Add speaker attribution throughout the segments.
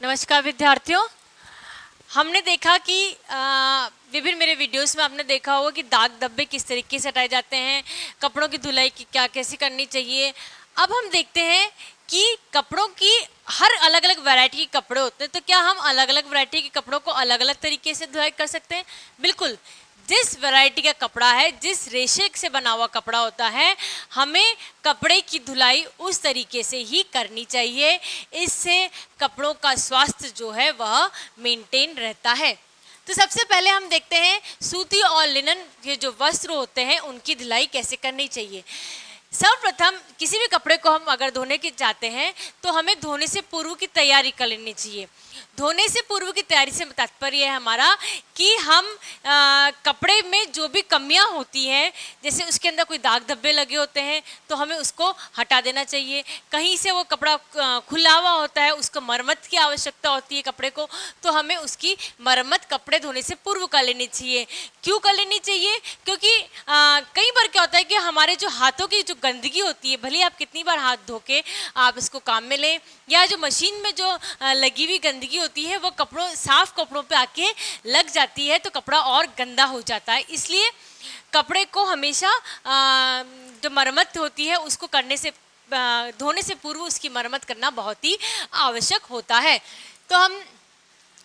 Speaker 1: नमस्कार विद्यार्थियों। हमने देखा कि विभिन्न मेरे वीडियोस में आपने देखा होगा कि दाग धब्बे किस तरीके से हटाए जाते हैं, कपड़ों की धुलाई की क्या कैसे करनी चाहिए। अब हम देखते हैं कि कपड़ों की हर अलग अलग वैरायटी के कपड़े होते हैं, तो क्या हम अलग अलग वैरायटी के कपड़ों को अलग अलग तरीके से धुलाई कर सकते हैं? बिल्कुल। जिस वैरायटी का कपड़ा है, जिस रेशे से बना हुआ कपड़ा होता है, हमें कपड़े की धुलाई उस तरीके से ही करनी चाहिए। इससे कपड़ों का स्वास्थ्य जो है वह मेंटेन रहता है। तो सबसे पहले हम देखते हैं सूती और लिनन के जो वस्त्र होते हैं उनकी धुलाई कैसे करनी चाहिए। सर्वप्रथम किसी भी कपड़े को हम अगर धोने के चाहते हैं तो हमें धोने से पूर्व की तैयारी कर लेनी चाहिए। धोने से पूर्व की तैयारी से तात्पर्य है हमारा कि हम कपड़े में जो भी कमियां होती हैं, जैसे उसके अंदर कोई दाग धब्बे लगे होते हैं तो हमें उसको हटा देना चाहिए। कहीं से वो कपड़ा खुला हुआ होता है, उसको मरम्मत की आवश्यकता होती है कपड़े को, तो हमें उसकी मरम्मत कपड़े धोने से पूर्व कर लेनी चाहिए। क्यों कर लेनी चाहिए? क्योंकि कई बार क्या होता है कि हमारे जो हाथों की जो गंदगी होती है, भले आप कितनी बार हाथ धो के आप इसको काम में लें, या जो मशीन में जो लगी हुई गंदगी होती है वो कपड़ों साफ कपड़ों पे आके लग जाती है तो कपड़ा और गंदा हो जाता है। इसलिए कपड़े को हमेशा जो मरम्मत होती है उसको करने से धोने से पूर्व उसकी मरम्मत करना बहुत ही आवश्यक होता है। तो हम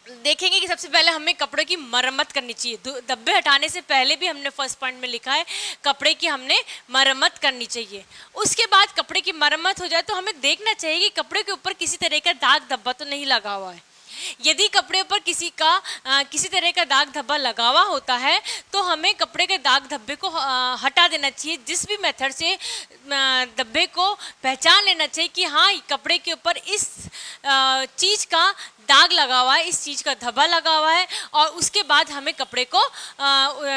Speaker 1: देखेंगे कि सबसे पहले हमें कपड़े की मरम्मत करनी चाहिए। धब्बे हटाने से पहले भी हमने फर्स्ट पॉइंट में लिखा है कपड़े की हमने मरम्मत करनी चाहिए। उसके बाद कपड़े की मरम्मत हो जाए तो हमें देखना चाहिए कि कपड़े के ऊपर किसी तरह का दाग धब्बा तो नहीं लगा हुआ है। यदि कपड़े पर किसी तरह का दाग धब्बा लगा हुआ होता है तो हमें कपड़े के दाग धब्बे को हटा देना चाहिए। जिस भी मेथड से धब्बे को पहचान लेना चाहिए कि हाँ, कपड़े के ऊपर इस चीज़ का दाग लगा हुआ है, इस चीज़ का धब्बा लगा हुआ है, और उसके बाद हमें कपड़े को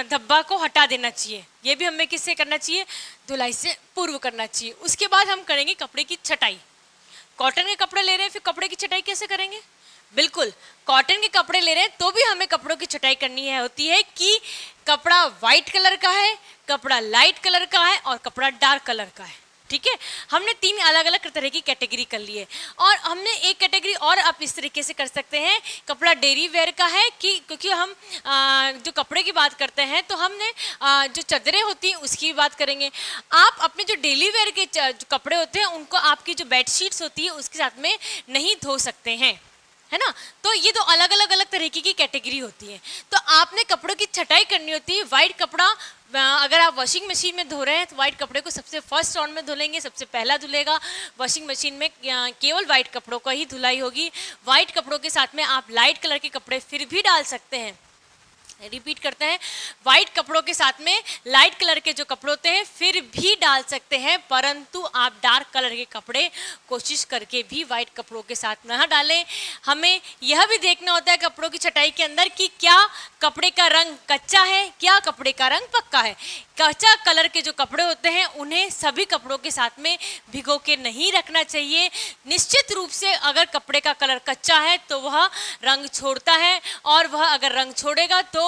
Speaker 1: धब्बा को हटा देना चाहिए। ये भी हमें किससे करना चाहिए? धुलाई से पूर्व करना चाहिए। उसके बाद हम करेंगे कपड़े की छटाई। कॉटन के कपड़े ले रहे हैं, फिर कपड़े की छटाई कैसे करेंगे? बिल्कुल, कॉटन के कपड़े ले रहे हैं तो भी हमें कपड़ों की छटाई करनी है होती है कि कपड़ा वाइट कलर का है, कपड़ा लाइट कलर का है और कपड़ा डार्क कलर का है। ठीक है, हमने 3 अलग अलग तरह की कैटेगरी कर ली है। और हमने एक कैटेगरी और आप इस तरीके से कर सकते हैं, कपड़ा डेली वेयर का है कि क्योंकि हम जो कपड़े की बात करते हैं तो हमने जो चादरें होती हैं उसकी बात करेंगे। आप अपने जो डेली वेयर के जो कपड़े होते हैं उनको आपकी जो बेडशीट्स होती है उसके साथ में नहीं धो सकते हैं, है ना। तो ये तो अलग अलग तरीके की कैटेगरी होती है। तो आपने कपड़ों की छटाई करनी होती है। वाइट कपड़ा अगर आप वॉशिंग मशीन में धो रहे हैं तो वाइट कपड़े को सबसे फर्स्ट राउंड में धुलेंगे, सबसे पहला धुलेगा। वॉशिंग मशीन में केवल वाइट कपड़ों का ही धुलाई होगी। वाइट कपड़ों के साथ में आप लाइट कलर के कपड़े फिर भी डाल सकते हैं। रिपीट करते हैं, वाइट कपड़ों के साथ में लाइट कलर के जो कपड़े होते हैं फिर भी डाल सकते हैं, परंतु आप डार्क कलर के कपड़े कोशिश करके भी वाइट कपड़ों के साथ न डालें। हमें यह भी देखना होता है कपड़ों की छटाई के अंदर कि क्या कपड़े का रंग कच्चा है, क्या कपड़े का रंग पक्का है। कच्चा कलर के जो कपड़े होते हैं उन्हें सभी कपड़ों के साथ में भिगो के नहीं रखना चाहिए। निश्चित रूप से अगर कपड़े का कलर कच्चा है तो वह रंग छोड़ता है, और वह अगर रंग छोड़ेगा तो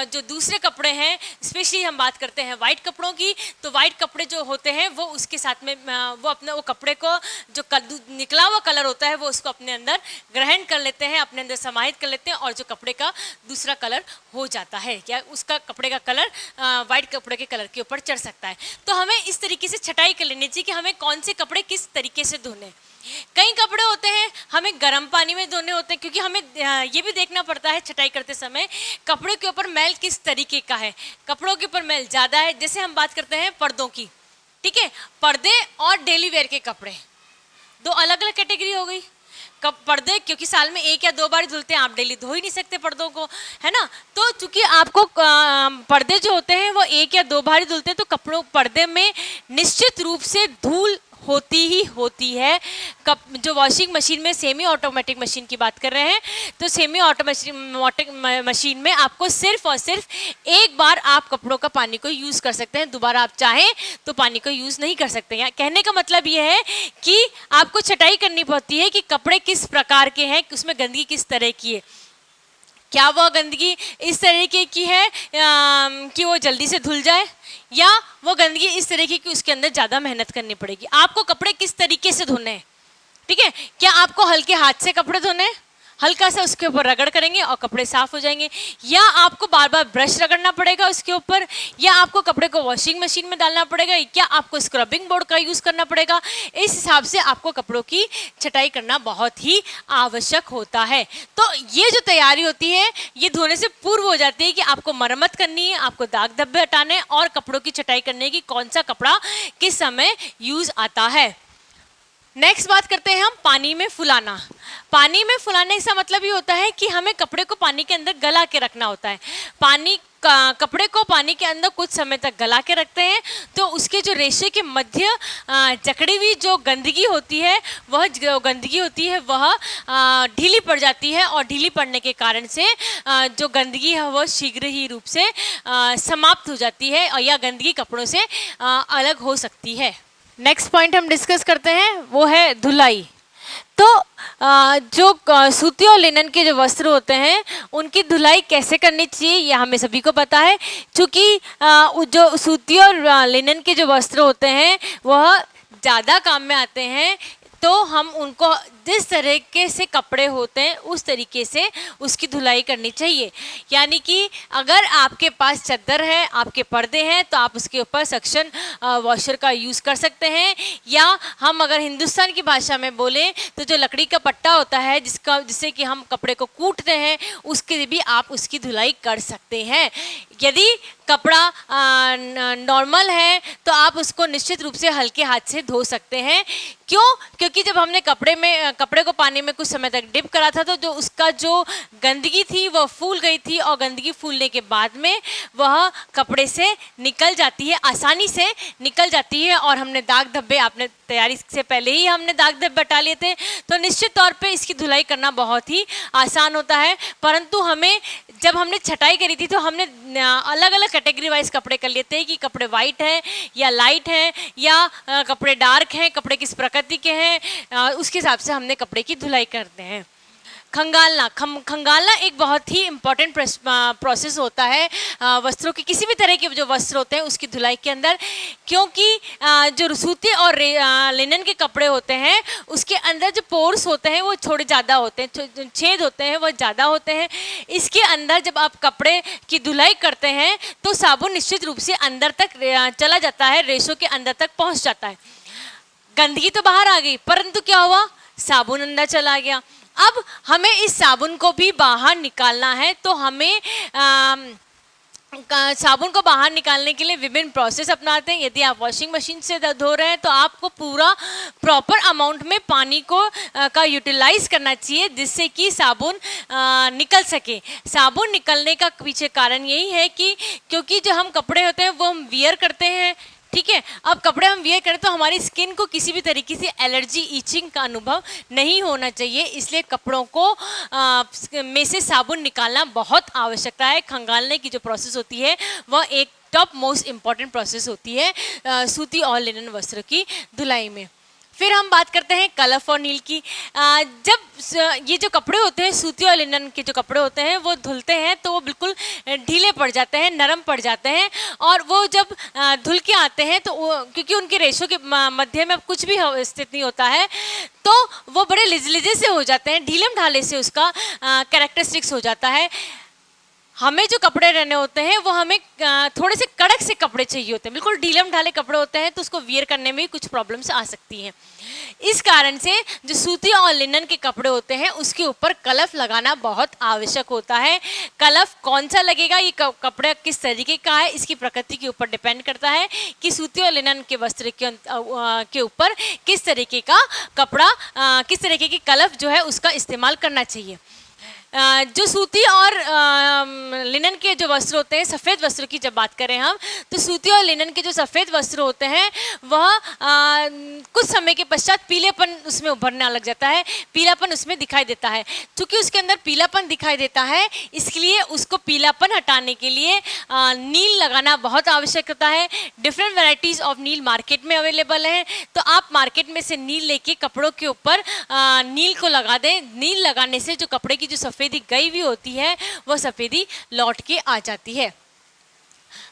Speaker 1: जो दूसरे कपड़े हैं, स्पेशली हम बात करते हैं वाइट कपड़ों की, तो वाइट कपड़े जो होते हैं वो उसके साथ में वो अपने वो कपड़े को जो निकला हुआ कलर होता है वो उसको अपने अंदर ग्रहण कर लेते हैं, अपने अंदर समाहित कर लेते हैं, और जो कपड़े का दूसरा कलर हो जाता है, क्या उसका कपड़े का कलर वाइट कपड़े के कलर के ऊपर चढ़ सकता है। तो हमें इस तरीके से छटाई कर लेनी चाहिए कि हमें कौन से कपड़े किस तरीके से धोने। कई कपड़े होते हैं हमें गर्म पानी में धोने होते हैं, क्योंकि हमें ये भी देखना पड़ता है छटाई करते समय कपड़े के ऊपर मैल किस तरीके का है। कपड़ों के ऊपर मैल ज़्यादा है, जैसे हम बात करते हैं पर्दों की, ठीक है, पर्दे और डेली वेयर के कपड़े दो अलग अलग कैटेगरी हो गई। पर्दे क्योंकि साल में 1 या 2 बार धुलते हैं, आप डेली धो ही नहीं सकते पर्दों को, है ना। तो चूंकि आपको पर्दे जो होते हैं वो 1 या 2 बार ही धुलते हैं, तो कपड़ों पर्दे में निश्चित रूप से धूल होती ही होती है। जो वॉशिंग मशीन में सेमी ऑटोमेटिक मशीन की बात कर रहे हैं, तो सेमी ऑटोमेटिक मशीन में आपको सिर्फ और सिर्फ एक बार आप कपड़ों का पानी को यूज़ कर सकते हैं, दोबारा आप चाहें तो पानी को यूज़ नहीं कर सकते हैं। कहने का मतलब ये है कि आपको छटाई करनी पड़ती है कि कपड़े किस प्रकार के हैं, उसमें गंदगी किस तरह की है। क्या वह गंदगी इस तरीके की है कि वो जल्दी से धुल जाए, या वो गंदगी इस तरीके की उसके अंदर ज़्यादा मेहनत करनी पड़ेगी। आपको कपड़े किस तरीके से धोने हैं, ठीक है। क्या आपको हल्के हाथ से कपड़े धोने हैं? हल्का सा उसके ऊपर रगड़ करेंगे और कपड़े साफ हो जाएंगे। या आपको बार बार ब्रश रगड़ना पड़ेगा उसके ऊपर, या आपको कपड़े को वॉशिंग मशीन में डालना पड़ेगा, या आपको स्क्रबिंग बोर्ड का यूज़ करना पड़ेगा। इस हिसाब से आपको कपड़ों की छटाई करना बहुत ही आवश्यक होता है। तो ये जो तैयारी होती है ये धोने से पूर्व हो जाती है कि आपको मरम्मत करनी है, आपको दाग धब्बे हटाने और कपड़ों की छटाई करने की कौन सा कपड़ा किस समय यूज़ आता है। नेक्स्ट बात करते हैं हम पानी में फुलाना। पानी में फुलाने का मतलब ये होता है कि हमें कपड़े को पानी के अंदर गला के रखना होता है। कपड़े को पानी के अंदर कुछ समय तक गला के रखते हैं तो उसके जो रेशे के मध्य जकड़ी हुई जो गंदगी होती है वह ढीली पड़ जाती है, और ढीली पड़ने के कारण से जो गंदगी है वह शीघ्र ही रूप से समाप्त हो जाती है, और यह गंदगी कपड़ों से अलग हो सकती है। नेक्स्ट पॉइंट हम डिस्कस करते हैं वो है धुलाई। तो जो सूती और लिनन के जो वस्त्र होते हैं उनकी धुलाई कैसे करनी चाहिए यह हमें सभी को पता है। क्योंकि जो सूती और लिनन के जो वस्त्र होते हैं वह ज़्यादा काम में आते हैं, तो हम उनको जिस तरीके से कपड़े होते हैं उस तरीके से उसकी धुलाई करनी चाहिए। यानी कि अगर आपके पास चादर है, आपके पर्दे हैं, तो आप उसके ऊपर सक्शन वॉशर का यूज़ कर सकते हैं। या हम अगर हिंदुस्तान की भाषा में बोलें तो जो लकड़ी का पट्टा होता है जिससे कि हम कपड़े को कूटते हैं उसके भी आप उसकी धुलाई कर सकते हैं। यदि कपड़ा नॉर्मल है तो आप उसको निश्चित रूप से हल्के हाथ से धो सकते हैं। क्यों? क्योंकि जब हमने कपड़े को पानी में कुछ समय तक डिप करा था तो जो उसका जो गंदगी थी वह फूल गई थी, और गंदगी फूलने के बाद में वह कपड़े से निकल जाती है, आसानी से निकल जाती है। और हमने दाग धब्बे, आपने तैयारी से पहले ही हमने दाग धब्बे हटा लिए थे, तो निश्चित तौर पे इसकी धुलाई करना बहुत ही आसान होता है। परंतु हमें जब हमने छटाई करी थी तो हमने अलग अलग कैटेगरी वाइज कपड़े कर लिए थे कि कपड़े वाइट हैं या लाइट हैं या कपड़े डार्क हैं, कपड़े किस प्रकृति के हैं, उसके हिसाब से हमने कपड़े की धुलाई करते हैं। खंगालना एक बहुत ही इम्पॉर्टेंट प्रोसेस होता है वस्त्रों के, किसी भी तरह के जो वस्त्र होते हैं उसकी धुलाई के अंदर। क्योंकि जो सूती और लिनन के कपड़े होते हैं उसके अंदर जो पोर्स होते हैं वो थोड़े ज़्यादा होते हैं, छेद होते हैं वो ज़्यादा होते हैं। इसके अंदर जब आप कपड़े की धुलाई करते हैं तो साबुन निश्चित रूप से अंदर तक चला जाता है, रेशों के अंदर तक पहुँच जाता है। गंदगी तो बाहर आ गई, परंतु क्या हुआ, साबुन अंदर चला गया। अब हमें इस साबुन को भी बाहर निकालना है, तो हमें साबुन को बाहर निकालने के लिए विभिन्न प्रोसेस अपनाते हैं। यदि आप वॉशिंग मशीन से धो रहे हैं तो आपको पूरा प्रॉपर अमाउंट में पानी को का यूटिलाइज करना चाहिए जिससे कि साबुन निकल सके। साबुन निकलने का पीछे कारण यही है कि क्योंकि जो हम कपड़े होते हैं वो हम वियर करते हैं, ठीक है। अब कपड़े हम वियर करें तो हमारी स्किन को किसी भी तरीके से एलर्जी, ईचिंग का अनुभव नहीं होना चाहिए, इसलिए कपड़ों को में से साबुन निकालना बहुत आवश्यकता है। खंगालने की जो प्रोसेस होती है वह एक टॉप मोस्ट इम्पॉर्टेंट प्रोसेस होती है सूती और लिनन वस्त्र की धुलाई में। फिर हम बात करते हैं कलफ और नील की। जब ये जो कपड़े होते हैं सूती और लिनन के जो कपड़े होते हैं वो धुलते हैं तो वो बिल्कुल ढीले पड़ जाते हैं, नरम पड़ जाते हैं, और वो जब धुल के आते हैं तो क्योंकि उनके रेशों के मध्य में कुछ भी स्थित नहीं होता है तो वो बड़े लिजलिजे से हो जाते हैं, ढीलम ढाले से उसका कैरेक्टरिस्टिक्स हो जाता है। हमें जो कपड़े रहने होते हैं वो हमें थोड़े से कड़क से कपड़े चाहिए होते हैं, बिल्कुल ढीलम ढाले कपड़े होते हैं तो उसको वियर करने में भी कुछ प्रॉब्लम्स आ सकती हैं। इस कारण से जो सूती और लिनन के कपड़े होते हैं उसके ऊपर कलफ लगाना बहुत आवश्यक होता है। कलफ कौन सा लगेगा, ये कपड़ा किस तरीके का है, इसकी प्रकृति के ऊपर डिपेंड करता है कि सूती और लिनन के वस्त्र के ऊपर किस तरीके का कपड़ा, किस तरीके की कलफ जो है उसका इस्तेमाल करना चाहिए। जो सूती और लिनन के जो वस्त्र होते हैं, सफ़ेद वस्त्र की जब बात करें हम, तो सूती और लिनन के जो सफ़ेद वस्त्र होते हैं वह कुछ समय के पश्चात पीलेपन उसमें उभरने लग जाता है, पीलापन उसमें दिखाई देता है। क्योंकि उसके अंदर पीलापन दिखाई देता है इसलिए उसको पीलापन हटाने के लिए नील लगाना बहुत आवश्यक होता है। डिफरेंट वैरायटीज़ ऑफ नील मार्केट में अवेलेबल हैं, तो आप मार्केट में से नील लेके कपड़ों के ऊपर नील को लगा दें। नील लगाने से जो कपड़े की जो सफ़ेदी गई हुई होती है वह सफ़ेदी लौट के आ जाती है।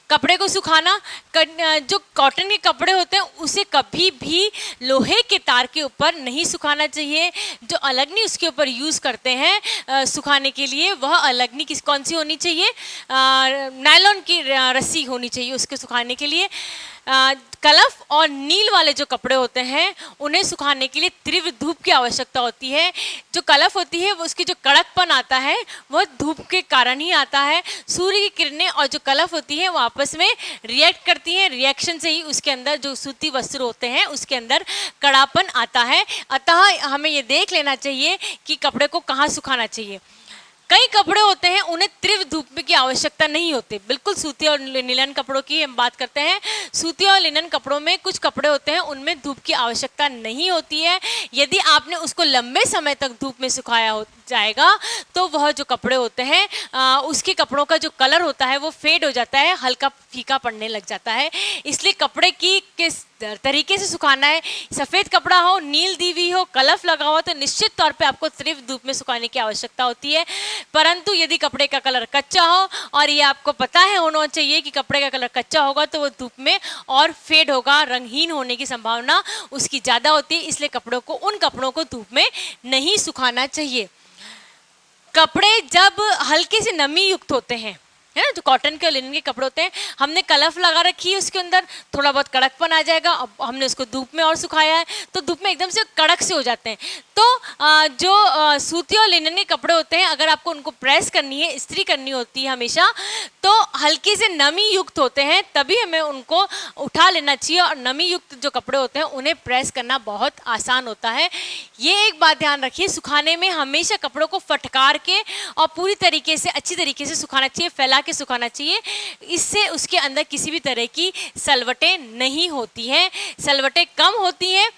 Speaker 1: कपड़े को सुखाना, जो कॉटन के कपड़े होते हैं उसे कभी भी लोहे के तार के ऊपर नहीं सुखाना चाहिए। जो अलगनी उसके ऊपर यूज़ करते हैं सुखाने के लिए, वह अलगनी कौन सी होनी चाहिए? नायलॉन की रस्सी होनी चाहिए उसके सुखाने के लिए। कलफ और नील वाले जो कपड़े होते हैं उन्हें सुखाने के लिए तीव्र धूप की आवश्यकता होती है। जो कलफ होती है वो उसकी जो कड़कपन आता है वह धूप के कारण ही आता है। सूर्य की किरणें और जो कलफ होती है वो आपस में रिएक्ट करती हैं, रिएक्शन से ही उसके अंदर जो सूती वस्त्र होते हैं उसके अंदर कड़ापन आता है। अतः हमें ये देख लेना चाहिए कि कपड़े को कहाँ सुखाना चाहिए। कई कपड़े होते हैं उन्हें तीव्र धूप की आवश्यकता नहीं होती। बिल्कुल सूती और लिनन कपड़ों की हम बात करते हैं। सूती और लिनन कपड़ों में कुछ कपड़े होते हैं उनमें धूप की आवश्यकता नहीं होती है। यदि आपने उसको लंबे समय तक धूप में सुखाया जाएगा तो वह जो कपड़े होते हैं उसके कपड़ों का जो कलर होता है वो फेड हो जाता है, हल्का फीका पड़ने लग जाता है। इसलिए कपड़े की किस तरीके से सुखाना है, सफ़ेद कपड़ा हो, नील दी हुई हो, कलफ लगा हुआ, तो निश्चित तौर पे आपको तीव्र धूप में सुखाने की आवश्यकता होती है। परंतु यदि कपड़े का कलर कच्चा हो और ये आपको पता है होना चाहिए कि कपड़े का कलर कच्चा होगा तो वो धूप में और फेड होगा, रंगहीन होने की संभावना उसकी ज़्यादा होती है। इसलिए उन कपड़ों को धूप में नहीं सुखाना चाहिए। कपड़े जब हल्के से नमी युक्त होते हैं, है ना, जो कॉटन के और लिनन के कपड़े होते हैं, हमने कलफ लगा रखी है उसके अंदर, थोड़ा बहुत कड़कपन आ जाएगा। अब हमने उसको धूप में और सुखाया है तो धूप में एकदम से कड़क से हो जाते हैं। तो जो सूती और लिनन के कपड़े होते हैं, अगर आपको उनको प्रेस करनी है, इस्त्री करनी होती है हमेशा, तो हल्के से नमी युक्त होते हैं, तभी हमें उनको उठा लेना चाहिए। और नमी युक्त जो कपड़े होते हैं उन्हें प्रेस करना बहुत आसान होता है। ये एक बात ध्यान रखिए, सुखाने में हमेशा कपड़ों को फटकार के और पूरी तरीके से अच्छी तरीके से सुखाना चाहिए, फैला के सुखाना चाहिए। इससे उसके अंदर किसी भी तरह की सलवटें नहीं होती हैं, सलवटें कम होती हैं।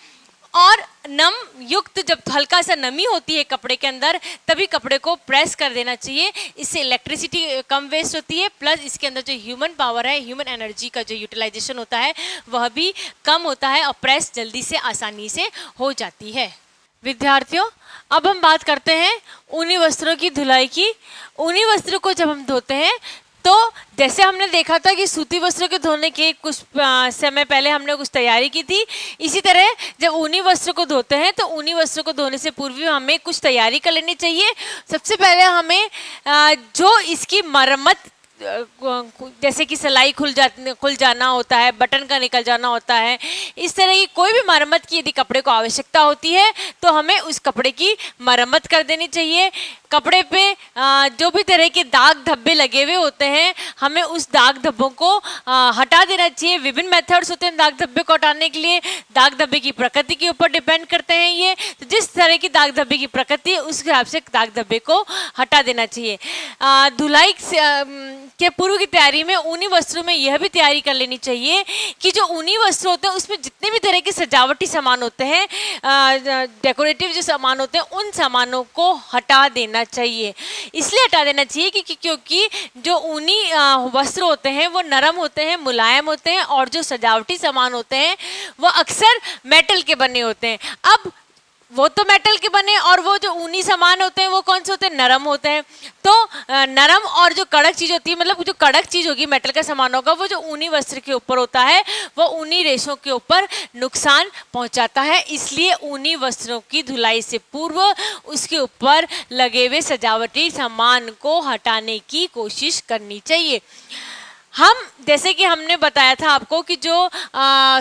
Speaker 1: और नम युक्त जब हल्का सा नमी होती है कपड़े के अंदर, तभी कपड़े को प्रेस कर देना चाहिए। इससे इलेक्ट्रिसिटी कम वेस्ट होती है, प्लस इसके अंदर जो ह्यूमन पावर है, ह्यूमन एनर्जी का जो यूटिलाइजेशन होता है वह भी कम होता है और प्रेस जल्दी से आसानी से हो जाती है। विद्यार्थियों, अब हम बात करते हैं ऊनी वस्त्रों की धुलाई की। ऊनी वस्त्रों को जब हम धोते हैं तो जैसे हमने देखा था कि सूती वस्त्रों के धोने के कुछ समय पहले हमने कुछ तैयारी की थी, इसी तरह जब ऊनी वस्त्रों को धोते हैं तो ऊनी वस्त्रों को धोने से पूर्व हमें कुछ तैयारी कर लेनी चाहिए। सबसे पहले हमें जो इसकी मरम्मत, जैसे कि सिलाई खुल जाना होता है, बटन का निकल जाना होता है, इस तरह की कोई भी मरम्मत की यदि कपड़े को आवश्यकता होती है तो हमें उस कपड़े की मरम्मत कर देनी चाहिए। कपड़े पे जो भी तरह के दाग धब्बे लगे हुए होते हैं, हमें उस दाग धब्बों को हटा देना चाहिए। विभिन्न मेथड्स होते हैं दाग धब्बे को हटाने के लिए। दाग धब्बे की प्रकृति के ऊपर डिपेंड करते हैं ये, तो जिस तरह की दाग धब्बे की प्रकृति है उस हिसाब से दाग धब्बे को हटा देना चाहिए। धुलाई के पूर्व की तैयारी में ऊनी वस्त्रों में यह भी तैयारी कर लेनी चाहिए कि जो ऊनी वस्त्र होते हैं उसमें जितने भी तरह के सजावटी सामान होते हैं, डेकोरेटिव जो सामान होते हैं, उन सामानों को हटा देना चाहिए। इसलिए हटा देना चाहिए क्योंकि जो ऊनी वस्त्र होते हैं वो नरम होते हैं, मुलायम होते हैं, और जो सजावटी सामान होते हैं वो अक्सर मेटल के बने होते हैं। अब वो तो मेटल के बने, और वो जो ऊनी सामान होते हैं वो कौन से होते हैं? नरम होते हैं। तो नरम और जो कड़क चीज़ होती है, मतलब जो कड़क चीज़ होगी मेटल का सामान होगा, वो जो ऊनी वस्त्र के ऊपर होता है वो ऊनी रेशों के ऊपर नुकसान पहुंचाता है। इसलिए ऊनी वस्त्रों की धुलाई से पूर्व उसके ऊपर लगे हुए सजावटी सामान को हटाने की कोशिश करनी चाहिए। हम जैसे कि हमने बताया था आपको कि जो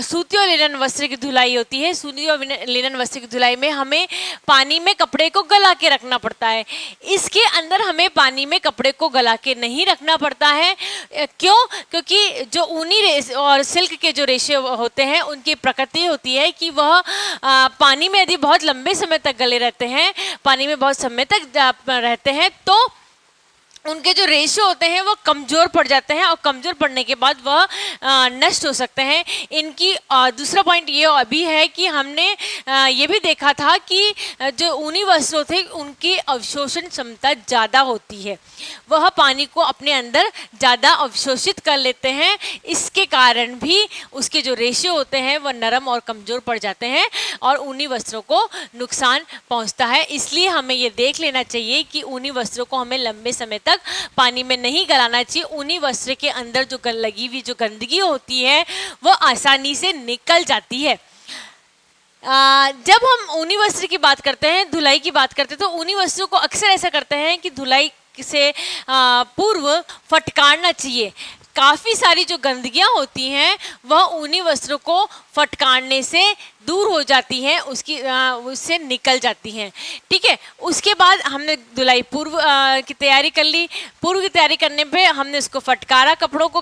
Speaker 1: सूती और लिनन वस्त्र की धुलाई होती है, सूती और लिनन वस्त्र की धुलाई में हमें पानी में कपड़े को गला के रखना पड़ता है। इसके अंदर हमें पानी में कपड़े को गला के नहीं रखना पड़ता है। क्यों? क्योंकि जो ऊनी और सिल्क के जो रेशे होते हैं उनकी प्रकृति होती है कि वह पानी में यदि बहुत लंबे समय तक गले रहते हैं, पानी में बहुत समय तक रहते हैं, तो उनके जो रेशो होते हैं वो कमज़ोर पड़ जाते हैं, और कमज़ोर पड़ने के बाद वह नष्ट हो सकते हैं। इनकी दूसरा पॉइंट ये अभी है कि हमने ये भी देखा था कि जो ऊनी वस्त्र होते हैं उनकी अवशोषण क्षमता ज़्यादा होती है, वह पानी को अपने अंदर ज़्यादा अवशोषित कर लेते हैं। इसके कारण भी उसके जो रेशो होते हैं वह नरम और कमज़ोर पड़ जाते हैं और ऊनी वस्त्रों को नुकसान पहुँचता है। इसलिए हमें ये देख लेना चाहिए कि ऊनी वस्त्रों को हमें लंबे समय तक तक पानी में नहीं गलाना चाहिए। ऊनी वस्त्र के अंदर जो लगी हुई जो गंदगी होती है वो आसानी से निकल जाती है। जब हम ऊनी वस्त्र की बात करते हैं, धुलाई की बात करते हैं, तो ऊनी वस्त्रों को अक्सर ऐसा करते हैं कि धुलाई से पूर्व फटकारना चाहिए। काफ़ी सारी जो गंदगियां होती हैं वह ऊनी वस्त्रों को फटकारने से दूर हो जाती हैं, उससे निकल जाती हैं। ठीक है, उसके बाद हमने धुलाई पूर्व की तैयारी कर ली। पूर्व की तैयारी करने पे हमने इसको फटकारा, कपड़ों को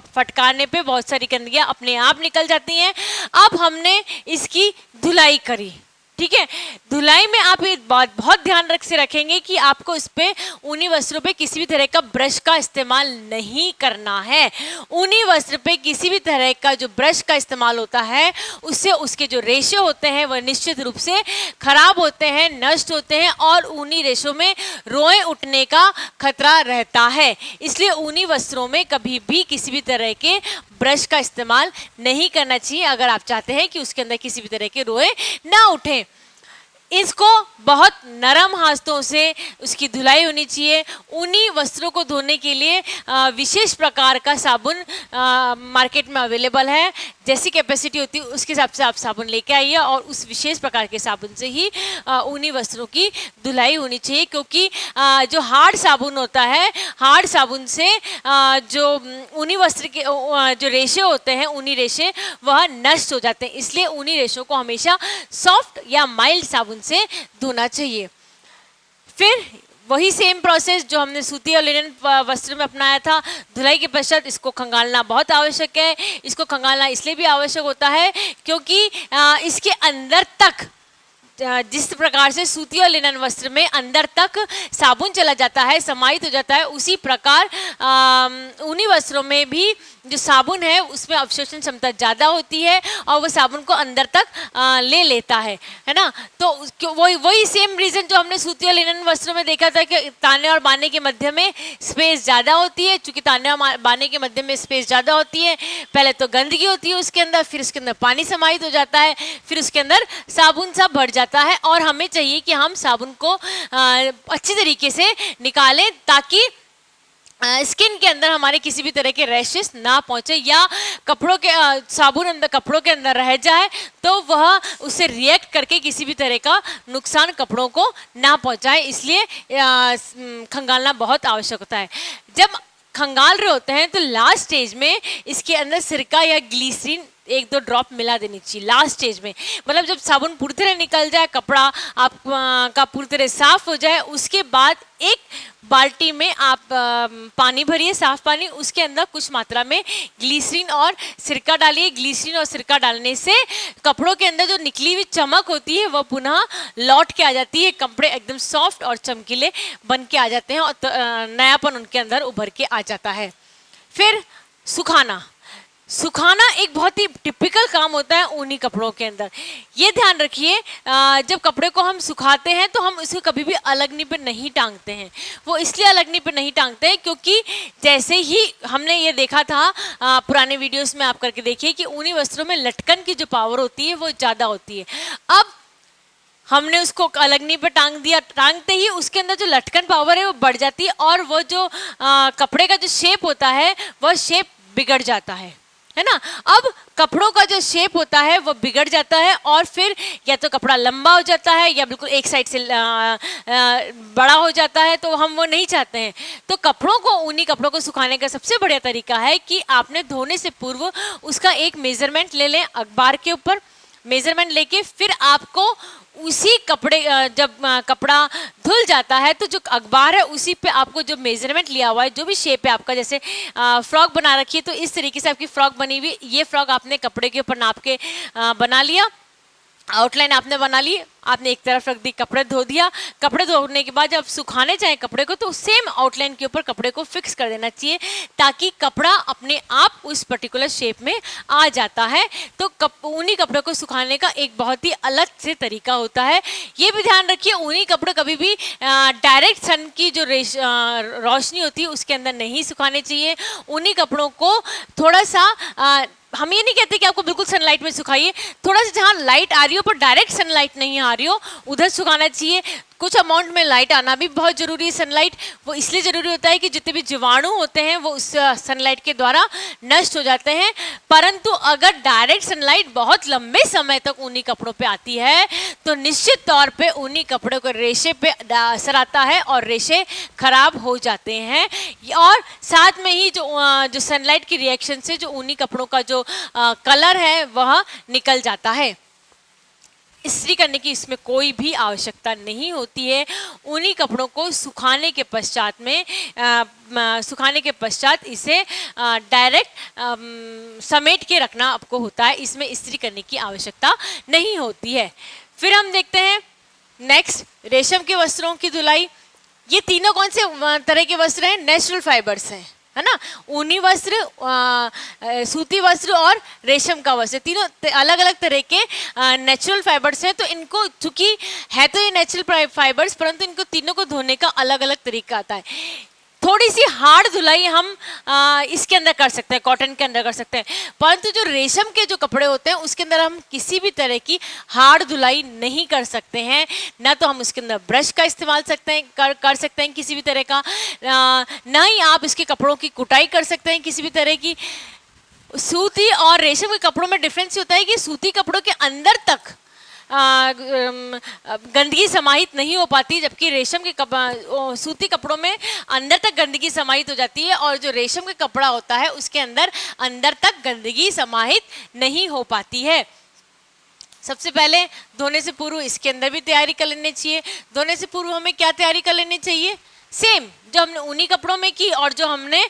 Speaker 1: फटकारने पे बहुत सारी गंदगियां अपने आप निकल जाती हैं। अब हमने इसकी धुलाई करी। ठीक है, धुलाई में आप ये बात बहुत ध्यान से रखेंगे कि आपको इस पे ऊनी वस्त्रों पे किसी भी तरह का ब्रश का इस्तेमाल नहीं करना है। ऊनी वस्त्र पे किसी भी तरह का जो ब्रश का इस्तेमाल होता है उससे उसके जो रेशे होते हैं वह निश्चित रूप से खराब होते हैं, नष्ट होते हैं और ऊनी रेशों में रोएं उठने का खतरा रहता है। इसलिए ऊनी वस्त्रों में कभी भी किसी भी तरह के ब्रश का इस्तेमाल नहीं करना चाहिए अगर आप चाहते हैं कि उसके अंदर किसी भी तरह के रोए ना उठें। इसको बहुत नरम हाथों से उसकी धुलाई होनी चाहिए। ऊनी वस्त्रों को धोने के लिए विशेष प्रकार का साबुन मार्केट में अवेलेबल है। जैसी कैपेसिटी होती है उसके हिसाब से आप साबुन लेके आइए और उस विशेष प्रकार के साबुन से ही ऊनी वस्त्रों की धुलाई होनी चाहिए, क्योंकि जो हार्ड साबुन होता है, हार्ड साबुन से जो ऊनी वस्त्र के जो रेशे होते हैं, ऊनी रेशे वह नष्ट हो जाते हैं। इसलिए ऊनी रेशों को हमेशा सॉफ्ट या माइल्ड साबुन से धोना चाहिए। फिर वही सेम प्रोसेस जो हमने सूती और लिनन वस्त्र में अपनाया था। धुलाई के पश्चात इसको खंगालना बहुत आवश्यक है। इसको खंगालना इसलिए भी आवश्यक होता है क्योंकि इसके अंदर तक जिस प्रकार से सूती और लिनन वस्त्र में अंदर तक साबुन चला जाता है, समाहित हो जाता है, उसी प्रकार ऊनी वस्त्रों में भी जो साबुन है उसमें अवशोषण क्षमता ज़्यादा होती है और वो साबुन को अंदर तक ले लेता है ना। तो वही सेम रीज़न जो हमने सूती और लिनन वस्त्रों में देखा था कि ताने और बाने के मध्य में स्पेस ज़्यादा होती है। चूँकि ताने और बाने के मध्य में स्पेस ज़्यादा होती है, पहले तो गंदगी होती है उसके अंदर, फिर उसके अंदर पानी समाहित हो जाता है, फिर उसके अंदर साबुन सा भर जाता है और हमें चाहिए कि हम साबुन को अच्छी तरीके से निकालें ताकि स्किन के अंदर हमारे किसी भी तरह के रैशेस ना पहुंचे या कपड़ों के साबुन अंदर कपड़ों के अंदर रह जाए तो वह उससे रिएक्ट करके किसी भी तरह का नुकसान कपड़ों को ना पहुंचाए। इसलिए खंगालना बहुत आवश्यक होता है। जब खंगाल रहे होते हैं तो लास्ट स्टेज में इसके अंदर सिरका या ग्लिसरीन 1-2 ड्रॉप मिला देनी चाहिए लास्ट स्टेज में। मतलब जब साबुन पूरी तरह निकल जाए, कपड़ा आपका पूरी तरह साफ हो जाए, उसके बाद एक बाल्टी में आप पानी भरिए, साफ पानी, उसके अंदर कुछ मात्रा में ग्लिसरीन और सिरका डालिए। ग्लिसरीन और सिरका डालने से कपड़ों के अंदर जो निकली हुई चमक होती है वह पुनः लौट के आ जाती है। कपड़े एकदम सॉफ्ट और चमकीले बन के आ जाते हैं और नयापन उनके अंदर उभर के आ जाता है। फिर सुखाना एक बहुत ही टिपिकल काम होता है ऊनी कपड़ों के अंदर। ये ध्यान रखिए, जब कपड़े को हम सुखाते हैं तो हम उसको कभी भी अलगनी पे नहीं टांगते हैं। वो इसलिए अलगनी पे नहीं टांगते हैं क्योंकि जैसे ही हमने ये देखा था पुराने वीडियोस में, आप करके देखिए कि ऊनी वस्त्रों में लटकन की जो पावर होती है वो ज़्यादा होती है। अब हमने उसको अलगनी पे टांग दिया, टांगते ही उसके अंदर जो लटकन पावर है वो बढ़ जाती है और वो जो कपड़े का जो शेप होता है वह शेप बिगड़ जाता है ना। अब कपड़ों का जो शेप होता है वो बिगड़ जाता है और फिर या तो कपड़ा लंबा हो जाता है या बिल्कुल एक साइड से बड़ा हो जाता है, तो हम वो नहीं चाहते हैं। तो ऊनी कपड़ों को सुखाने का सबसे बढ़िया तरीका है कि आपने धोने से पूर्व उसका एक मेजरमेंट ले लें। अखबार के ऊपर मेजरमेंट लेके फिर आपको उसी कपड़े जब कपड़ा धुल जाता है तो जो अखबार है उसी पे आपको जो मेजरमेंट लिया हुआ है, जो भी शेप है आपका, जैसे फ्रॉक बना रखी है तो इस तरीके से आपकी फ्रॉक बनी हुई, ये फ्रॉक आपने कपड़े के ऊपर नाप के बना लिया, आउटलाइन आपने बना ली, आपने एक तरफ रख दी, कपड़े धो दिया। कपड़े धोने के बाद जब सुखाने चाहें कपड़े को तो सेम आउटलाइन के ऊपर कपड़े को फिक्स कर देना चाहिए ताकि कपड़ा अपने आप उस पर्टिकुलर शेप में आ जाता है। तो ऊनी कपड़े को सुखाने का एक बहुत ही अलग से तरीका होता है। ये भी ध्यान रखिए, ऊनी कपड़े कभी भी डायरेक्ट सन की जो रोशनी होती है उसके अंदर नहीं सुखाने चाहिए। ऊनी कपड़ों को थोड़ा सा हम ये नहीं कहते कि आपको बिल्कुल सनलाइट में सुखाइए, थोड़ा सा जहाँ लाइट आ रही हो पर डायरेक्ट सनलाइट नहीं आ रही हो उधर सुखाना चाहिए। कुछ अमाउंट में लाइट आना भी बहुत ज़रूरी है। सनलाइट वो इसलिए ज़रूरी होता है कि जितने भी जीवाणु होते हैं वो उस सनलाइट के द्वारा नष्ट हो जाते हैं। परंतु अगर डायरेक्ट सनलाइट बहुत लंबे समय तक ऊनी कपड़ों पे आती है तो निश्चित तौर पे ऊनी कपड़ों के रेशे पे असर आता है और रेशे खराब हो जाते हैं। और साथ में ही जो सनलाइट की रिएक्शन से जो ऊनी कपड़ों का जो कलर है वह निकल जाता है। इस्त्री करने की इसमें कोई भी आवश्यकता नहीं होती है। ऊनी कपड़ों को सुखाने के पश्चात इसे डायरेक्ट समेट के रखना आपको होता है। इसमें इस्त्री करने की आवश्यकता नहीं होती है। फिर हम देखते हैं नेक्स्ट, रेशम के वस्त्रों की धुलाई। ये तीनों कौन से तरह के वस्त्र हैं? नेचुरल फाइबर्स हैं, है ना। ऊनी वस्त्र, सूती वस्त्र और रेशम का वस्त्र, तीनों अलग अलग तरह के नेचुरल फाइबर्स हैं। तो इनको चूंकि है तो ये नेचुरल फाइबर्स, परंतु इनको तीनों को धोने का अलग अलग तरीका आता है। थोड़ी सी हार्ड धुलाई हम इसके अंदर कर सकते हैं, कॉटन के अंदर कर सकते हैं, परंतु जो रेशम के जो कपड़े होते हैं उसके अंदर हम किसी भी तरह की हार्ड धुलाई नहीं कर सकते हैं। ना तो हम उसके अंदर ब्रश का इस्तेमाल कर सकते हैं किसी भी तरह का, ना ही आप इसके कपड़ों की कुटाई कर सकते हैं किसी भी तरह की। सूती और रेशम के कपड़ों में डिफरेंस होता है कि सूती कपड़ों के अंदर तक गंदगी समाहित नहीं हो पाती, जबकि रेशम के सूती कपड़ों में अंदर तक गंदगी समाहित हो जाती है और जो रेशम का कपड़ा होता है उसके अंदर तक गंदगी समाहित नहीं हो पाती है। सबसे पहले धोने से पूर्व इसके अंदर भी तैयारी कर लेनी चाहिए। धोने से पूर्व हमें क्या तैयारी कर लेनी चाहिए? सेम जो हमने ऊनी कपड़ों में की और जो हमने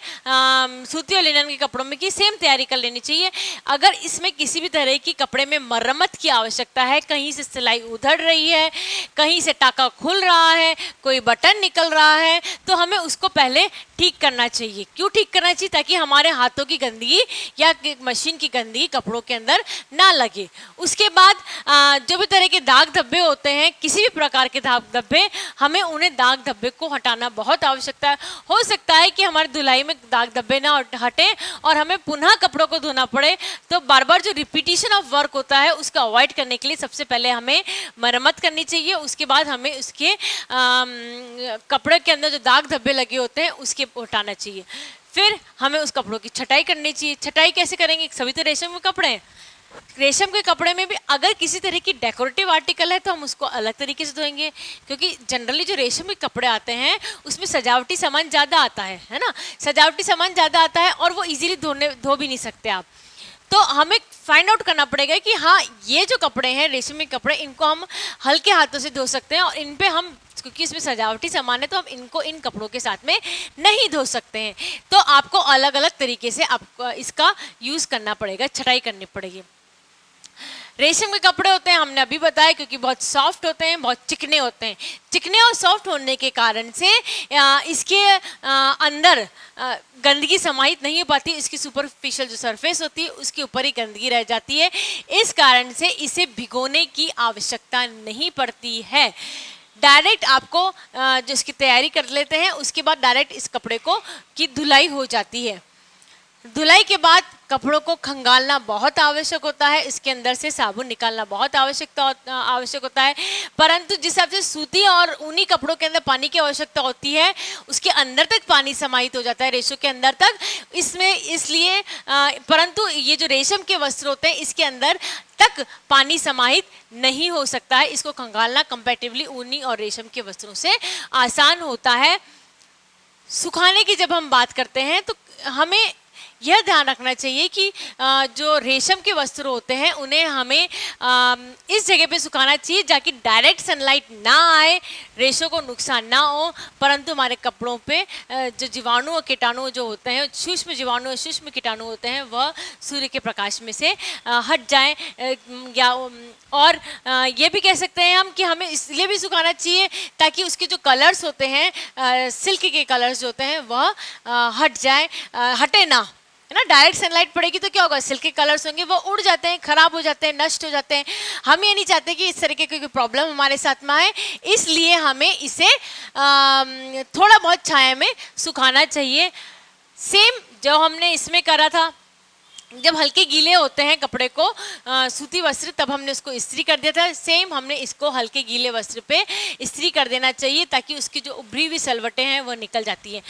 Speaker 1: सूती और लिनन के कपड़ों में की, सेम तैयारी कर लेनी चाहिए। अगर इसमें किसी भी तरह की कपड़े में मरम्मत की आवश्यकता है, कहीं से सिलाई उधड़ रही है, कहीं से टाका खुल रहा है, कोई बटन निकल रहा है, तो हमें उसको पहले ठीक करना चाहिए। क्यों ठीक करना चाहिए? ताकि हमारे हाथों की गंदगी या मशीन की गंदगी कपड़ों के अंदर ना लगे। उसके बाद जो भी तरह के दाग धब्बे होते हैं, किसी भी प्रकार के दाग धब्बे, हमें उन्हें दाग धब्बे को हटाना बहुत आवश्यकता है। हो सकता है कि हमारी धुलाई में दाग धब्बे ना हटे और हमें पुनः कपड़ों को धोना पड़े। तो बार बार जो रिपीटिशन ऑफ वर्क होता है उसको अवॉइड करने के लिए सबसे पहले हमें मरम्मत करनी चाहिए। उसके बाद हमें उसके कपड़े के अंदर जो दाग धब्बे लगे होते हैं उसके हटाना चाहिए। फिर हमें उस कपड़ों की छटाई करनी चाहिए। छटाई कैसे करेंगे? सभी तो रेशम के कपड़े हैं, रेशम के कपड़े में भी अगर किसी तरह की डेकोरेटिव आर्टिकल है तो हम उसको अलग तरीके से धोएंगे, क्योंकि जनरली जो रेशम के कपड़े आते हैं उसमें सजावटी सामान ज़्यादा आता है ना। सजावटी सामान ज़्यादा आता है और वो इजीली धो भी नहीं सकते आप। तो हमें फाइंड आउट करना पड़ेगा कि हाँ, ये जो कपड़े हैं रेशम के कपड़े, इनको हम हल्के हाथों से धो सकते हैं और इन पे हम, क्योंकि इसमें सजावटी सामान है तो हम इनको इन कपड़ों के साथ में नहीं धो सकते हैं। तो आपको अलग अलग तरीके से आपको इसका यूज़ करना पड़ेगा, छटाई करनी पड़ेगी। रेशम के कपड़े होते हैं, हमने अभी बताया, क्योंकि बहुत सॉफ्ट होते हैं, बहुत चिकने होते हैं। चिकने और सॉफ्ट होने के कारण से इसके अंदर गंदगी समाहित नहीं हो पाती। इसकी सुपरफिशियल जो सरफेस होती है उसके ऊपर ही गंदगी रह जाती है। इस कारण से इसे भिगोने की आवश्यकता नहीं पड़ती है। डायरेक्ट आपको जो इसकी तैयारी कर लेते हैं उसके बाद डायरेक्ट इस कपड़े की धुलाई हो जाती है। धुलाई के बाद कपड़ों को खंगालना बहुत आवश्यक होता है, इसके अंदर से साबुन निकालना बहुत आवश्यक होता है। परंतु जिस हिसाब से सूती और ऊनी कपड़ों के अंदर पानी की आवश्यकता होती है उसके अंदर तक पानी समाहित हो जाता है, रेशों के अंदर तक, इसमें इसलिए परंतु ये जो रेशम के वस्त्र होते हैं इसके अंदर तक पानी समाहित नहीं हो सकता है। इसको खंगालना कंपैरेटिवली ऊनी और रेशम के वस्त्रों से आसान होता है। सुखाने की जब हम बात करते हैं तो हमें यह ध्यान रखना चाहिए कि जो रेशम के वस्त्र होते हैं उन्हें हमें इस जगह पे सुखाना चाहिए जाकि डायरेक्ट सनलाइट ना आए, रेशों को नुकसान ना हो, परंतु हमारे कपड़ों पे जो जीवाणु और कीटाणु जो होते हैं, सूक्ष्म जीवाणु और सूक्ष्म कीटाणु होते हैं, वह सूर्य के प्रकाश में से हट जाएं। या और ये भी कह सकते हैं हम कि हमें इसलिए भी सुखाना चाहिए ताकि उसके जो कलर्स होते हैं, सिल्क के कलर्स जो होते हैं, वह हटे ना, है ना। डायरेक्ट सनलाइट पड़ेगी तो क्या होगा? सिल्क के कलर्स होंगे वो उड़ जाते हैं, खराब हो जाते हैं, नष्ट हो जाते हैं। हम ये नहीं चाहते कि इस तरह की कोई प्रॉब्लम हमारे साथ में आए, इसलिए हमें इसे थोड़ा बहुत छाया में सुखाना चाहिए। सेम जो हमने इसमें करा था, जब हल्के गीले होते हैं कपड़े को सूती वस्त्र, तब हमने उसको इस्त्री कर दिया था। सेम हमने इसको हल्के गीले वस्त्र पे इस्त्री कर देना चाहिए, ताकि उसकी जो उभरी हुई सलवटें हैं वो निकल जाती हैं।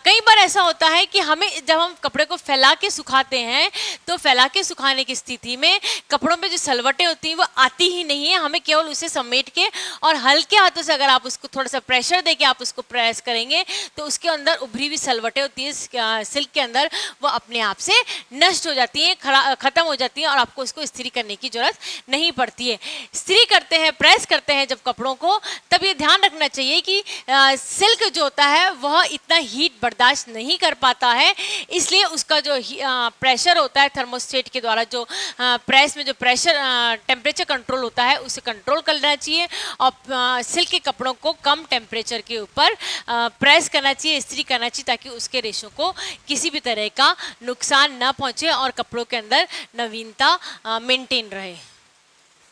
Speaker 1: कई बार ऐसा होता है कि हमें जब हम कपड़े को फैला के सुखाते हैं, तो फैला के सुखाने की स्थिति में कपड़ों में जो सलवटें होती हैं वो आती ही नहीं है। हमें केवल उसे समेट के और हल्के हाथों से अगर आप उसको थोड़ा सा प्रेशर दे के आप उसको प्रेस करेंगे, तो उसके अंदर उभरी हुई सलवटें होती है सिल्क के अंदर, वो अपने आप से नष्ट हो जाती हैं, खत्म हो जाती हैं, और आपको इसको इस्त्री करने की जरूरत नहीं पड़ती है। इस्त्री करते हैं, प्रेस करते हैं जब कपड़ों को, तब ये ध्यान रखना चाहिए कि सिल्क जो होता है वह इतना हीट बर्दाश्त नहीं कर पाता है, इसलिए उसका जो प्रेशर होता है थर्मोस्टेट के द्वारा, जो प्रेस में जो प्रेशर टेम्परेचर कंट्रोल होता है, उसे कंट्रोल कर लेना चाहिए, और सिल्क के कपड़ों को कम टेम्परेचर के ऊपर प्रेस करना चाहिए, इस्त्री करना चाहिए, ताकि उसके रेशों को किसी भी तरह का नुकसान न पहुंचे और कपड़ों के अंदर नवीनता मेंटेन रहे।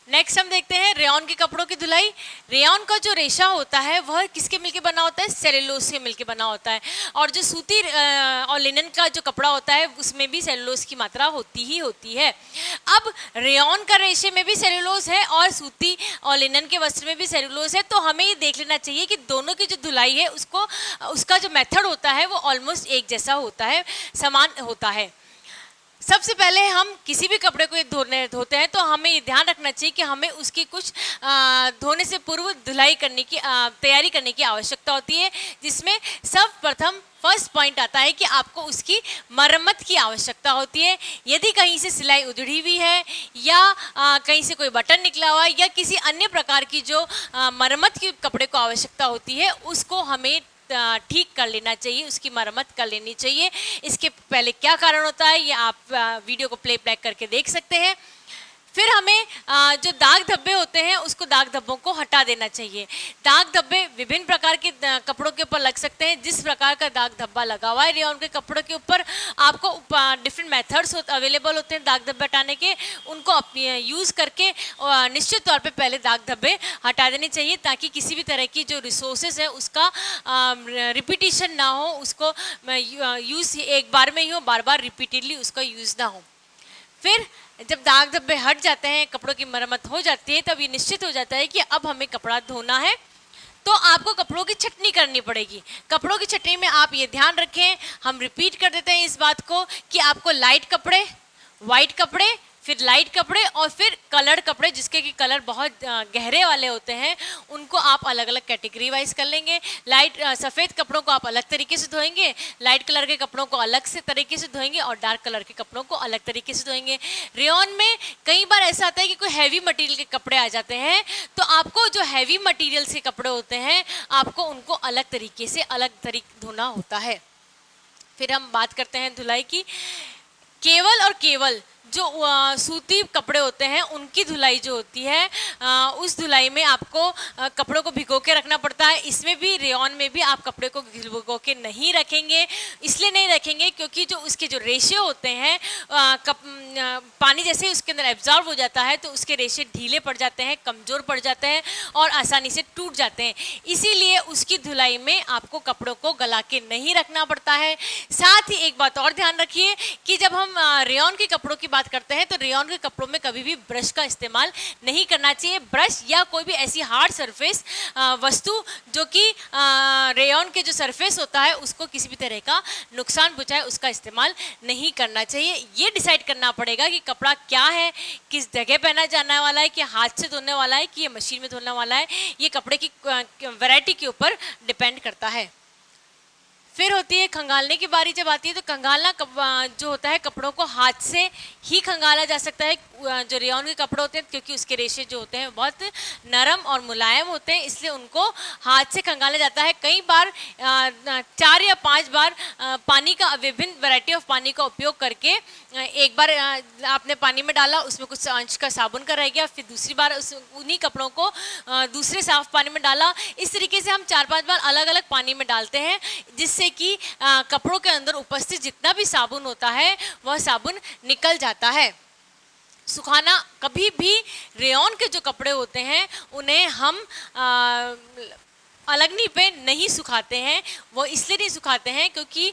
Speaker 1: नेक्स्ट हम देखते हैं रेयॉन के कपड़ों की धुलाई। रेयॉन का जो रेशा होता है वह किसके मिलके बना होता है? सेलुलोज के मिलके बना होता है। और जो सूती और लिनन का जो कपड़ा होता है उसमें भी सेलुलोज की मात्रा होती ही होती है। अब रेयॉन का रेशे में भी सेलुलोज है और सूती और लिनन के वस्त्र में भी सेलुलोज है, तो हमें ये देख लेना चाहिए कि दोनों की जो धुलाई है उसका जो मेथड होता है वो ऑलमोस्ट एक जैसा होता है, समान होता है। सबसे पहले हम किसी भी कपड़े को धोते हैं तो हमें ये ध्यान रखना चाहिए कि हमें उसकी कुछ धोने से पूर्व धुलाई करने की तैयारी करने की आवश्यकता होती है, जिसमें सर्वप्रथम फर्स्ट पॉइंट आता है कि आपको उसकी मरम्मत की आवश्यकता होती है। यदि कहीं से सिलाई उधड़ी हुई है या कहीं से कोई बटन निकला हुआ है या किसी अन्य प्रकार की जो मरम्मत की कपड़े को आवश्यकता होती है, उसको हमें ठीक कर लेना चाहिए, उसकी मरम्मत कर लेनी चाहिए। इसके पहले क्या कारण होता है ये आप वीडियो को प्ले बैक करके देख सकते हैं। फिर हमें जो दाग धब्बे होते हैं उसको दाग धब्बों को हटा देना चाहिए। दाग धब्बे विभिन्न प्रकार के कपड़ों के ऊपर लग सकते हैं। जिस प्रकार का दाग धब्बा लगा हुआ है रेयॉन के कपड़ों के ऊपर, आपको डिफरेंट मेथड्स अवेलेबल होते हैं दाग धब्बे हटाने के, उनको यूज़ करके निश्चित तौर पे पहले दाग धब्बे हटा देने चाहिए, ताकि किसी भी तरह की जो रिसोर्सेज है उसका रिपीटिशन ना हो, उसको यूज़ एक बार में ही हो, बार बार रिपीटेडली उसका यूज़ ना हो। फिर जब दाग धब्बे हट जाते हैं, कपड़ों की मरम्मत हो जाती है, तब ये निश्चित हो जाता है कि अब हमें कपड़ा धोना है, तो आपको कपड़ों की छटनी करनी पड़ेगी। कपड़ों की छटनी में आप ये ध्यान रखें, हम रिपीट कर देते हैं इस बात को, कि आपको लाइट कपड़े, वाइट कपड़े, फिर लाइट कपड़े और फिर कलर्ड कपड़े, जिसके कि कलर बहुत गहरे वाले होते हैं, उनको आप अलग अलग कैटेगरी वाइज कर लेंगे। सफ़ेद कपड़ों को आप अलग तरीके से धोएंगे, लाइट कलर के कपड़ों को अलग से तरीके से धोएंगे और डार्क कलर के कपड़ों को अलग तरीके से धोएंगे। रेयॉन में कई बार ऐसा आता है कि कोई हैवी मटेरियल के कपड़े आ जाते हैं, तो आपको जो हैवी मटीरियल के कपड़े होते हैं आपको उनको अलग तरीके से धोना होता है। फिर हम बात करते हैं धुलाई की। केवल और केवल जो सूती कपड़े होते हैं उनकी धुलाई जो होती है, उस धुलाई में आपको कपड़ों को भिगो के रखना पड़ता है। इसमें भी रेयॉन में भी आप कपड़े को भिगो के नहीं रखेंगे। इसलिए नहीं रखेंगे क्योंकि जो उसके जो रेशे होते हैं, पानी जैसे उसके अंदर एब्जॉर्ब हो जाता है तो उसके रेशे ढीले पड़ जाते हैं, कमज़ोर पड़ जाते हैं और आसानी से टूट जाते हैं। इसीलिए उसकी धुलाई में आपको कपड़ों को गला के नहीं रखना पड़ता है। साथ ही एक बात और ध्यान रखिए कि जब हम रेयॉन के कपड़ों की बात करते हैं तो रेयॉन के कपड़ों में कभी भी ब्रश का इस्तेमाल नहीं करना चाहिए। ब्रश या कोई भी ऐसी हार्ड सरफेस वस्तु जो कि रेयॉन के जो सरफेस होता है उसको किसी भी तरह का नुकसान पहुंचाए, उसका इस्तेमाल नहीं करना चाहिए। ये डिसाइड करना पड़ेगा कि कपड़ा क्या है, किस जगह पहना जाने वाला है, कि हाथ से धोने वाला है कि ये मशीन में धोने वाला है। ये कपड़े की वैरायटी के ऊपर डिपेंड करता है। फिर होती है खंगालने की बारी। जब आती है तो खंगालना जो होता है, कपड़ों को हाथ से ही खंगाला जा सकता है जो रेयॉन के कपड़े होते हैं, क्योंकि उसके रेशे जो होते हैं बहुत नरम और मुलायम होते हैं, इसलिए उनको हाथ से खंगाला जाता है। कई बार 4 या 5 बार पानी का, विभिन्न वैरायटी ऑफ पानी का उपयोग करके, एक बार आपने पानी में डाला, उसमें कुछ अंश का साबुन का रह गया, फिर दूसरी बार उन्हीं कपड़ों को दूसरे साफ पानी में डाला। इस तरीके से हम 4-5 बार अलग अलग पानी में डालते हैं, जिससे कि कपड़ों के अंदर उपस्थित जितना भी साबुन होता है वह साबुन निकल जाता है। सुखाना, कभी भी रेयॉन के जो कपड़े होते हैं उन्हें हम अलगनी पे नहीं सुखाते हैं। वो इसलिए नहीं सुखाते हैं क्योंकि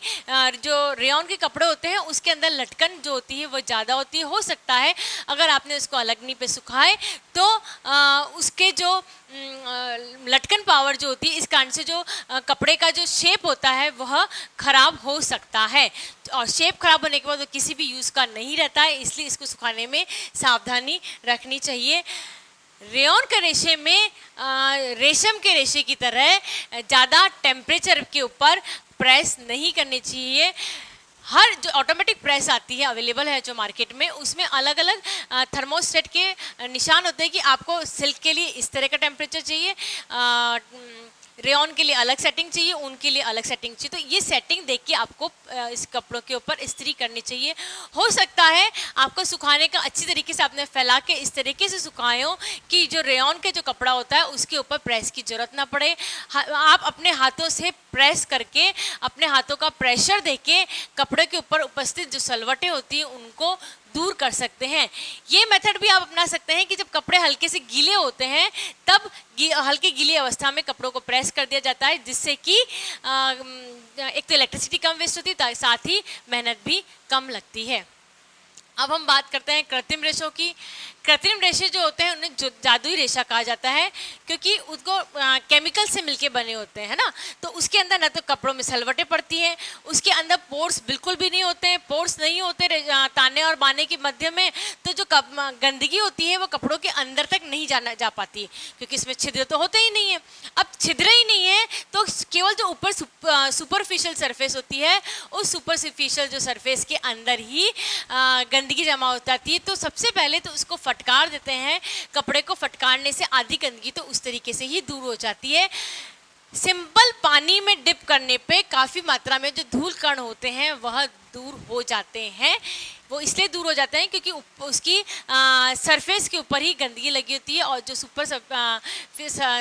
Speaker 1: जो रेयॉन के कपड़े होते हैं उसके अंदर लटकन जो होती है वो ज़्यादा होती है। हो सकता है अगर आपने उसको अलगनी पे सुखाए तो उसके जो लटकन पावर जो होती है इस कारण से जो कपड़े का जो शेप होता है वह खराब हो सकता है, और शेप खराब होने के बाद वो किसी भी यूज़ का नहीं रहता है। इसलिए इसको सुखाने में सावधानी रखनी चाहिए। रेयॉन के रेशे में रेशम के रेशे की तरह ज़्यादा टेम्परेचर के ऊपर प्रेस नहीं करनी चाहिए। हर जो ऑटोमेटिक प्रेस आती है अवेलेबल है जो मार्केट में, उसमें अलग अलग थर्मोस्टेट के निशान होते हैं कि आपको सिल्क के लिए इस तरह का टेम्परेचर चाहिए, रेयॉन के लिए अलग सेटिंग चाहिए, उनके लिए अलग सेटिंग चाहिए। तो ये सेटिंग देख के आपको इस कपड़ों के ऊपर इस्त्री करनी चाहिए। हो सकता है आपको सुखाने का अच्छी तरीके से आपने फैला के इस तरीके से सुखाए हो कि जो रेयॉन के जो कपड़ा होता है उसके ऊपर प्रेस की ज़रूरत ना पड़े। आप अपने हाथों से प्रेस करके अपने हाथों का प्रेशर देके कपड़े के ऊपर उपस्थित जो सलवटें होती हैं उनको दूर कर सकते हैं। ये मेथड भी आप अपना सकते हैं कि जब कपड़े हल्के से गीले होते हैं तब हल्के गीली अवस्था में कपड़ों को प्रेस कर दिया जाता है, जिससे कि एक तो इलेक्ट्रिसिटी कम वेस्ट होती है, साथ ही मेहनत भी कम लगती है। अब हम बात करते हैं कृत्रिम रेशों की। कृत्रिम रेशे जो होते हैं उन्हें जादुई रेशा कहा जाता है क्योंकि उसको केमिकल से मिलके बने होते हैं ना, तो उसके अंदर ना तो कपड़ों में सलवटें पड़ती हैं, उसके अंदर पोर्स बिल्कुल भी नहीं होते हैं। पोर्स नहीं होते ताने और बाने के मध्य में, तो जो गंदगी होती है वो कपड़ों के अंदर तक नहीं जा पाती क्योंकि इसमें छिद्र तो होते ही नहीं है। अब छिद्र ही नहीं है तो केवल जो ऊपर सुपरफिशियल सरफेस होती है उस सुपरफिशियल जो सरफेस के अंदर ही गंदगी जमा हो जाती है। तो सबसे पहले तो उसको फटकार देते हैं। कपड़े को फटकारने से आधी गंदगी तो उस तरीके से ही दूर हो जाती है। सिंपल पानी में डिप करने पे काफ़ी मात्रा में जो धूल कण होते हैं वह दूर हो जाते हैं। वो इसलिए दूर हो जाते हैं क्योंकि उसकी सरफेस के ऊपर ही गंदगी लगी होती है, और जो सुपर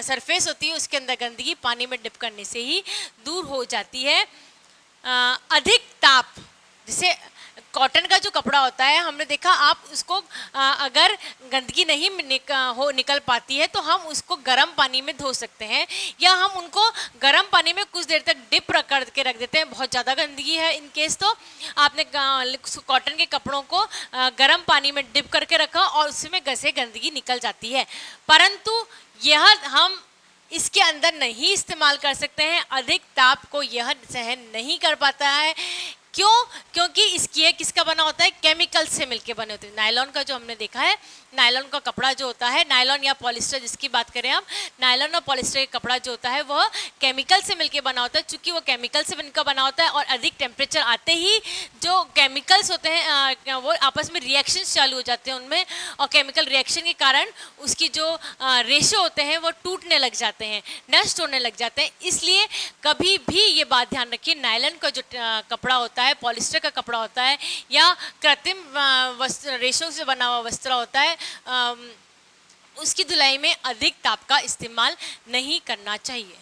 Speaker 1: सरफेस होती है उसके अंदर गंदगी पानी में डिप करने से ही दूर हो जाती है। अधिक ताप, जैसे कॉटन का जो कपड़ा होता है हमने देखा, आप उसको अगर गंदगी नहीं निकल पाती है तो हम उसको गर्म पानी में धो सकते हैं, या हम उनको गर्म पानी में कुछ देर तक डिप करके रख देते हैं। बहुत ज़्यादा गंदगी है इन केस तो आपने कॉटन के कपड़ों को गर्म पानी में डिप करके रखा और उसमें से गंदगी निकल जाती है, परंतु यह हम इसके अंदर नहीं इस्तेमाल कर सकते हैं। अधिक ताप को यह सहन नहीं कर पाता है। क्यों? क्योंकि इसकी किसका बना होता है? केमिकल से मिलके बने होते हैं। नायलॉन का जो हमने देखा है, नायलॉन का कपड़ा जो होता है, नायलॉन या पॉलिस्टर जिसकी बात करें हम, नायलॉन और पॉलिस्टर का कपड़ा जो होता है वह केमिकल से मिलके बना होता है। चूंकि वो केमिकल से बनकर बना होता है और अधिक टेम्परेचर आते ही जो केमिकल्स होते हैं वो आपस में रिएक्शन चालू हो जाते हैं उनमें, और केमिकल रिएक्शन के कारण उसकी जो रेशे होते हैं वो टूटने लग जाते हैं, नष्ट होने लग जाते हैं। इसलिए कभी भी ये बात ध्यान रखिए, नायलॉन का जो कपड़ा होता है, पॉलिस्टर का कपड़ा होता है, या कृत्रिम रेशों से बना हुआ वस्त्र होता है, उसकी धुलाई में अधिक ताप का इस्तेमाल नहीं करना चाहिए।